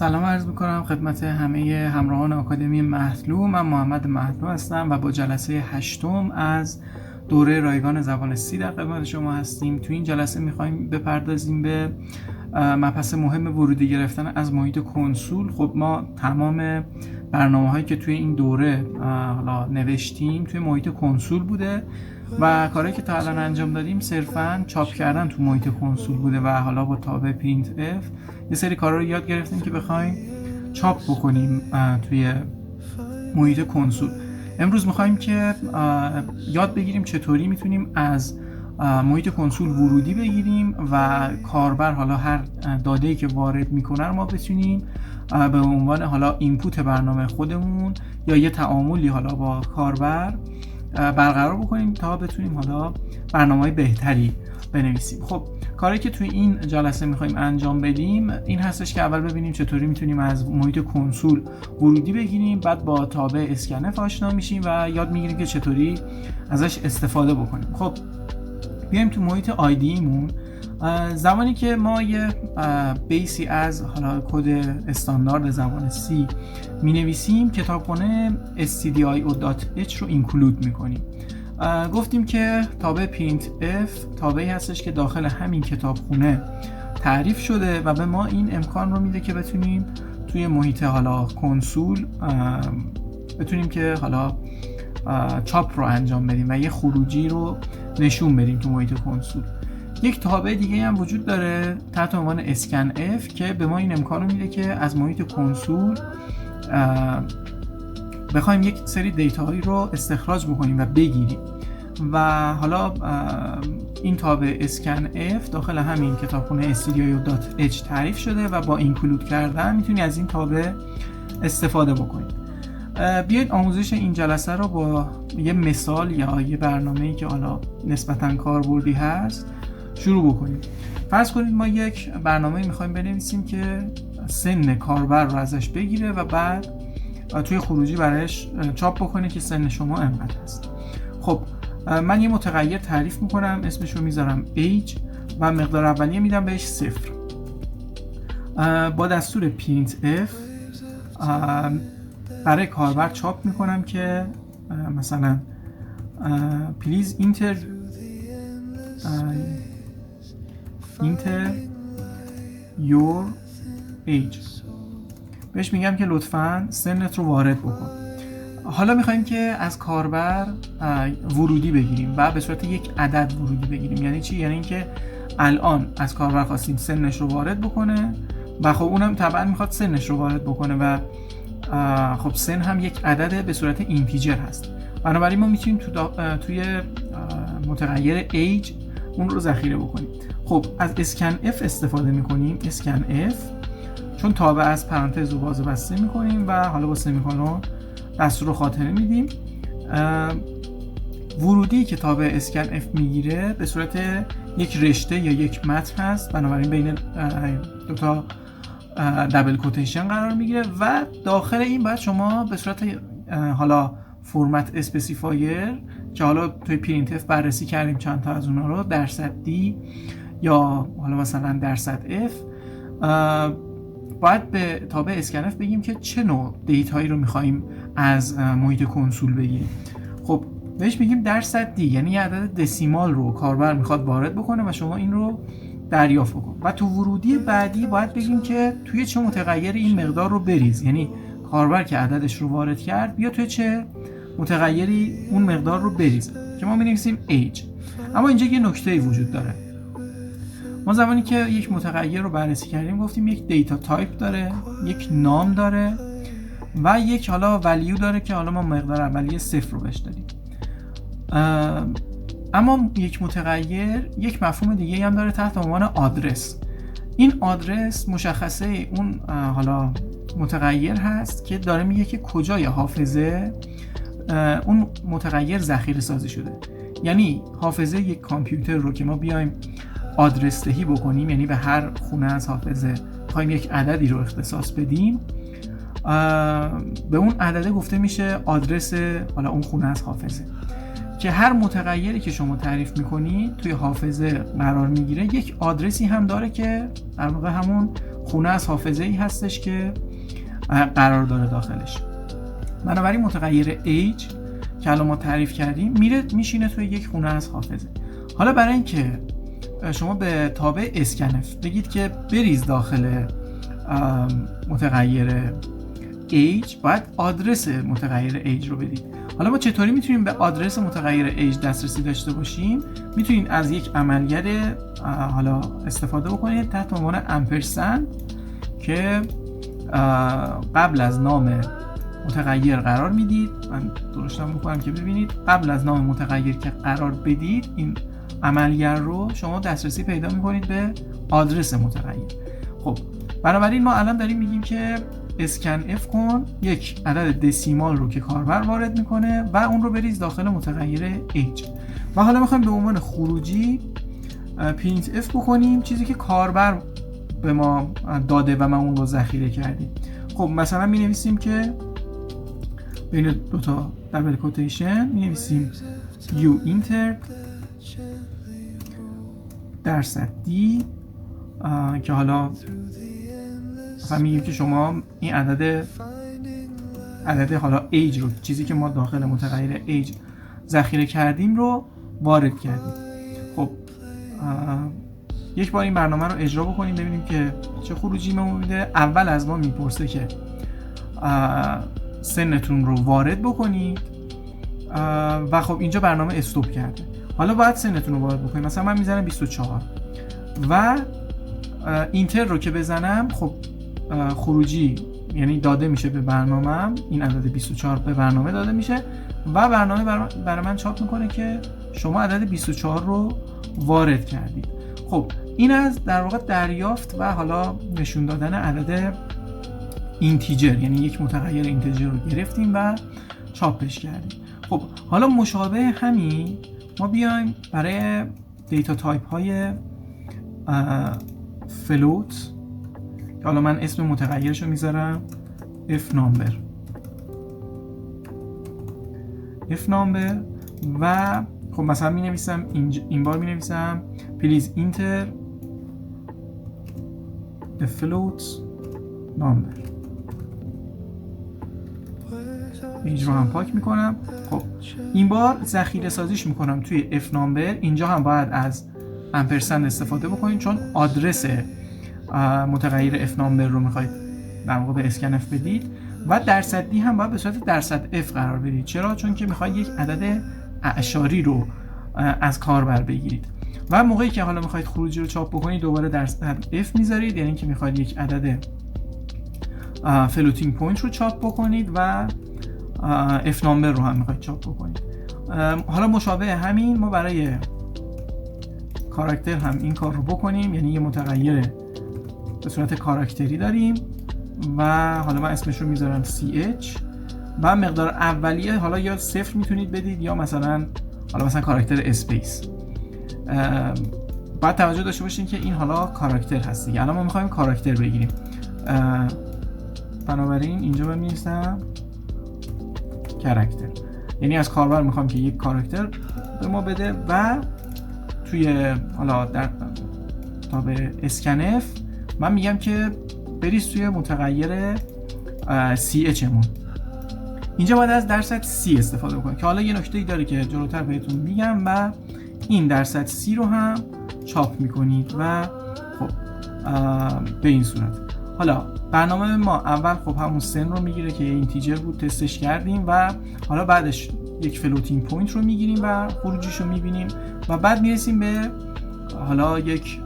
سلام عرض میکنم خدمت همه همراهان آکادمی مطلوب. من محمد مطلوب هستم و با جلسه 8 از دوره رایگان زبان سی در خدمت شما هستیم. تو این جلسه میخوایم بپردازیم به مبحث مهم ورودی گرفتن از محیط کنسول. خب ما تمام برنامه هایی که توی این دوره حالا نوشتیم توی محیط کنسول بوده و کاری که تا الان انجام دادیم صرفاً چاپ کردن تو محیط کنسول بوده و حالا با تابع پرینت اف یه سری کارا رو یاد گرفتیم که بخوایم چاپ بکنیم توی محیط کنسول. امروز میخوایم که یاد بگیریم چطوری میتونیم از محیط کنسول ورودی بگیریم و کاربر حالا هر داده‌ای که وارد میکنه رو ما بتونیم به عنوان حالا اینپوت برنامه خودمون یا یه تعاملی حالا با کاربر برقرار بکنیم تا بتونیم حالا برنامه‌های بهتری بنویسیم. خب کاری که توی این جلسه میخوایم انجام بدیم این هستش که اول ببینیم چطوری میتونیم از محیط کنسول ورودی بگیریم، بعد با تابع اسکنف آشنا میشیم و یاد میگیریم که چطوری ازش استفاده بکنیم. خب بیایم تو محیط آیدیمون. زمانی که ما یه بیسی از حالا کد استاندارد زبان C می نویسیم کتابخونه stdio.h رو اینکلود میکنیم. گفتیم که تابع پرینت اف تابعی هستش که داخل همین کتابخونه تعریف شده و به ما این امکان رو میده که بتونیم توی محیط حالا کنسول بتونیم که حالا چاپ رو انجام بدیم و یه خروجی رو نشون بدیم تو محیط کنسول. یک تابع دیگه هم وجود داره تحت عنوان اسکن اف که به ما این امکان رو میده که از محیط کنسول بخوایم یک سری دیتاهایی رو استخراج بکنیم و بگیریم و حالا این تابع اسکن اف داخل همین کتابخونه stdio.h تعریف شده و با اینکلود کردن میتونی از این تابع استفاده بکنیم. بیاید آموزش این جلسه رو با یه مثال یا یه برنامه‌ای که حالا نسبتاً کاربردی هست شروع بکنیم. فرض کنید ما یک برنامه میخوایم بنویسیم که سن کاربر رو ازش بگیره و بعد توی خروجی برایش چاپ بکنه که سن شما انقدر هست. خب من یه متغیر تعریف میکنم، اسمش رو میذارم age و مقدار اولیه میدم بهش 0. با دستور printf برای کاربر چاپ میکنم که مثلا please enter your age. بهش میگم که لطفاً سنت رو وارد بکن. حالا میخوایم که از کاربر ورودی بگیریم و به صورت یک عدد ورودی بگیریم. یعنی چی؟ یعنی اینکه الان از کاربر خواستیم سنش رو وارد بکنه و خب اونم طبعا میخواد سنش رو وارد بکنه و خب سن هم یک عدد به صورت اینتیجر هست. بنابراین ما میتونیم توی متغیر age اون رو ذخیره بکنیم. خب از اسکن اف استفاده میکنیم. اسکن اف چون تابع از پرانتز رو باز و بسته میکنیم و حالا با سمیکولون دستور رو خاطره میدیم. ورودی که تابع اسکن اف میگیره به صورت یک رشته یا یک متن هست، بنابراین بین دوتا دبل کوتیشن قرار میگیره و داخل این باید شما به صورت حالا فرمت اسپسیفایر که حالا توی پرینت اف بررسی کردیم چند تا از اونها رو درصد دی یا حالا مثلا درصد اف، باید به تابع اسکنف بگیم که چه نوع دیتایی رو میخواییم از محیط کنسول بگیریم. خب بهش میگیم درصد دی، یعنی یه عدد دسیمال رو کاربر میخواد وارد بکنه و شما این رو دریافت بکن و تو ورودی بعدی باید بگیم که توی چه متغیر این مقدار رو بریز. یعنی کاربر که عددش رو وارد کرد بیا توی چه متغیری اون مقدار رو بریز که ما می‌نویسیم age. اما اینجا یه نکته‌ای وجود داره. ما زمانی که یک متغیر رو بررسی کردیم گفتیم یک دیتا تایپ داره، یک نام داره و یک حالا ولیو داره که حالا ما مقدار اولیه 0 رو بهش دادیم. اما یک متغیر یک مفهوم دیگه هم داره تحت عنوان آدرس. این آدرس مشخصه اون حالا متغیر هست که داره میگه که کجای حافظه اون متغیر ذخیره سازی شده. یعنی حافظه یک کامپیوتر رو که ما بیایم آدرس دهی بکنیم، یعنی به هر خونه از حافظه بخوایم یک عددی رو اختصاص بدیم، به اون عدده گفته میشه آدرس حالا اون خونه از حافظه. که هر متغیری که شما تعریف میکنید توی حافظه قرار میگیره یک آدرسی هم داره که در واقع همون خونه از حافظه ای هستش که قرار داره داخلش. بنابراین متغیر age که الان ما تعریف کردیم میشینه توی یک خونه از حافظه. حالا برای اینکه شما به تابع اسکنف بگید که بریز داخل متغیر age، باید آدرس متغیر age رو بدید. حالا ما چطوری میتونیم به آدرس متغیر age دسترسی داشته باشیم؟ میتونید از یک عملگر حالا استفاده بکنید تحت عنوان امپرسند که قبل از نام متغیر قرار میدید. من درستم میکنم که ببینید قبل از نام متغیر که قرار بدید این عملگر رو شما دسترسی پیدا میکنید به آدرس متغیر. خب بنابراین ما الان داریم میگیم که اسکن اف کن یک عدد دسیمال رو که کاربر وارد میکنه و اون رو بریز داخل متغیر age. و حالا میخوایم به عنوان خروجی پرینت اف بکنیم چیزی که کاربر به ما داده و ما اون رو ذخیره کردیم. خب مثلا می نویسیم که بین دوتا دبل کوتیشن می نویسیم you entered %d که حالا مثلا میگیم که شما این عدد حالا age رو، چیزی که ما داخل متغیر age ذخیره کردیم رو وارد کردیم. خب یک بار این برنامه رو اجرا بکنیم ببینیم که چه خروجی ما میده. اول از ما میپرسه که سنتون رو وارد بکنید و خب اینجا برنامه استوب کرده. حالا باید سنتون رو وارد بکنید. مثلا من میزنم 24 و اینتر رو که بزنم خب خروجی یعنی داده میشه به برنامه، این عدد 24 به برنامه داده میشه و برنامه برای من چاپ میکنه که شما عدد 24 رو وارد کردید. خب این از در واقع دریافت و حالا نشون دادن عدد اینتیجر، یعنی یک متغیر اینتیجر رو گرفتیم و چاپش کردیم. خب حالا مشابه همین ما بیایم برای دیتا تایپ های فلوت که حالا من اسم متغیرش رو میذارم f number و خب مثلا می نویسم این بار می نویسم please enter the float number. اینجا رو هم پاک میکنم. خب این بار ذخیره سازیش میکنم توی f number. اینجا هم باید از امپرسند استفاده بکنید چون آدرس متغیر f number رو میخواید در واقع به اسکنف بدید و درصدی هم باید به صورت درصد f قرار بدید. چرا؟ چون که میخواید یک عدد اعشاری رو از کاربر بگیرید و موقعی که حالا میخواید خروجی رو چاپ بکنید دوباره درصد f میذارید، یعنی که میخواید یک عدد فلوتینگ پوینت رو چاپ بکنید و f number رو هم میخواید چاپ بکنید. حالا مشابه همین ما برای کاراکتر هم این کار رو بکنیم، یعنی یه متغیر به صورت کاراکتری داریم و حالا من اسمش رو میذارم ch و مقدار اولیه حالا یا 0 میتونید بدید یا مثلا کاراکتر اسپیس. باید توجه داشته باشین که این حالا کاراکتر هست دیگه. الان ما میخوایم کاراکتر بگیریم، بنابراین اینجا من می‌نویسم کاراکتر، یعنی از کاربر میخوام که یک کاراکتر به ما بده و توی حالا در تابع اسکنف من میگم که بریز توی متغیر ch مون. اینجا باید از درصد c استفاده بکنم که حالا یه نکته‌ای داره که جلوتر بهتون میگم و این درصد c رو هم چاپ میکنید و خب به این صورت. حالا برنامه ما اول خب همون سن رو میگیره که اینتیجر بود، تستش کردیم و حالا بعدش یک فلوتینگ پوینت رو میگیریم و خروجیش رو میبینیم و بعد میرسیم به حالا یک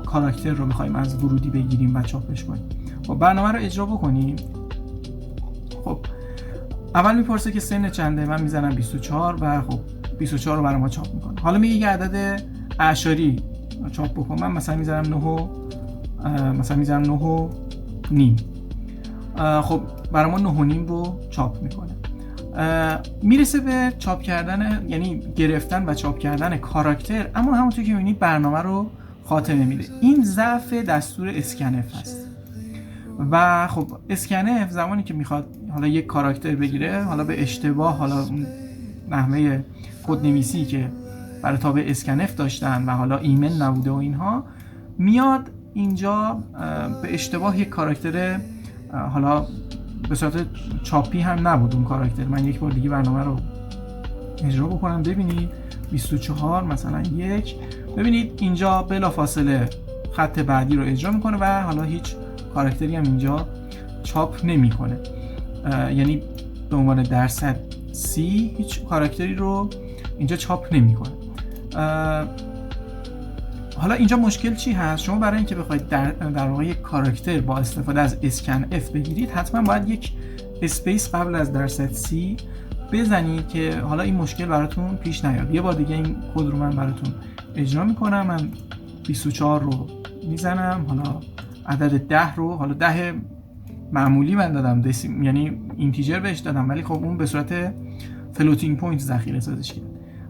کاراکتر رو میخوایم از ورودی بگیریم و چاپش کنیم. خب برنامه رو اجرا بکنیم. خب اول میپرسه که سن چنده، من میزنم 24 و خب 24 رو برای ما چاپ میکنه. حالا میگه که عدد اعشاری چاپ بکن، من مثلا میذارم 9 و نیم. خب برای ما 9 و نیم رو چاپ میکنه. میرسه به چاپ کردن، یعنی گرفتن و چاپ کردن کاراکتر، اما همونطور که میبینید برنامه رو خاتمه میده. این ضعف دستور اسکنف هست و خب اسکنف زمانی که میخواد حالا یک کاراکتر بگیره، حالا به اشتباه حالا نحوه کدنویسی که برای تابع اسکنف داشتن و حالا ایمن نبوده و اینها، میاد اینجا به اشتباه یک کاراکتر، حالا به صورت چاپی هم نبود اون کاراکتر، من یک بار دیگه برنامه رو اجرا بکنم ببینید. 24 مثلا 1، ببینید اینجا بلافاصله خط بعدی رو اجرا میکنه و حالا هیچ کاراکتری هم اینجا چاپ نمیکنه، یعنی به عنوان درصد C هیچ کاراکتری رو اینجا چاپ نمیکنه. حالا اینجا مشکل چی هست؟ شما برای اینکه بخواید در واقع یک کاراکتر با استفاده از اسکن F بگیرید، حتما باید یک اسپیس قبل از درصد C بزنید که حالا این مشکل براتون پیش نیاد. یه بار دیگه این کد رو من براتون اجرا میکنم. من 24 رو میزنم، حالا عدد 10 رو، حالا 10 معمولی من دادم، یعنی اینتیجر بهش دادم، ولی خب اون به صورت فلوتینگ پوینت ذخیره سازش کرد.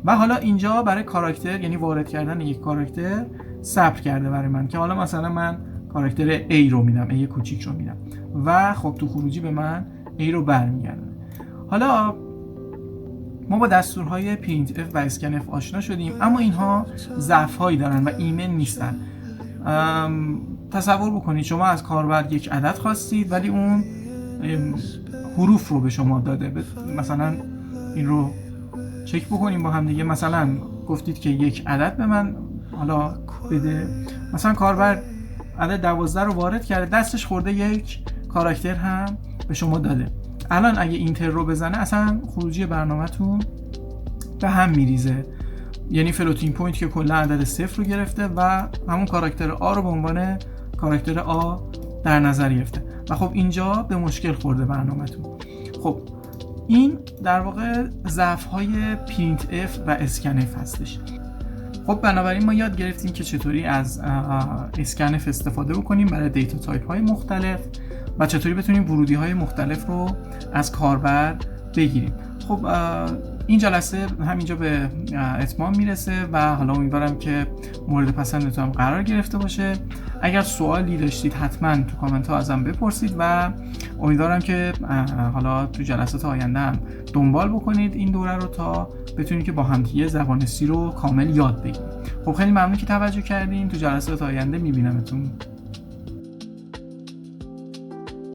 و حالا اینجا برای کاراکتر، یعنی وارد کردن یک کاراکتر، صبر کرده برای من که حالا مثلا من کاراکتر A رو میدم، A کوچیک رو میدم و خب تو خروجی به من A رو برمیگردونه. حالا ما با دستورهای printf و scanf آشنا شدیم، اما اینها ضعف‌هایی دارن و ایمن نیستن. تصور بکنید شما از کاربر یک عدد خواستید ولی اون حروف رو به شما داده. مثلا این رو چک بکنیم با هم دیگه. مثلا گفتید که یک عدد به من حالا بده، مثلا کاربر عدد 12 رو وارد کرده، دستش خورده یک کاراکتر هم به شما داده. الان اگه اینتر رو بزنه اصلا خروجی برنامه‌تون به هم میریزه، یعنی فلوتینگ پوینت که کلا عدد 0 رو گرفته و همون کاراکتر A رو به عنوان کاراکتر A در نظر گرفته و خب اینجا به مشکل خورده برنامه‌تون. خب این در واقع ضعف‌های printf و scanf هستش. خب بنابراین ما یاد گرفتیم که چطوری از scanf استفاده بکنیم برای دیتا تایپ های مختلف و چطوری بتونیم ورودی های مختلف رو از کاربر بگیریم. خب این جلسه همینجا به اتمام میرسه و حالا امیدوارم که مورد پسندتون هم قرار گرفته باشه. اگر سوالی داشتید حتما تو کامنت ها ازم بپرسید و امیدوارم که حالا تو جلسات آینده هم دنبال بکنید این دوره رو تا بتونید که با همدیگه زبان C رو کامل یاد بگیرید. خب خیلی ممنون که توجه کردین. تو جلسات آینده میبینمتون.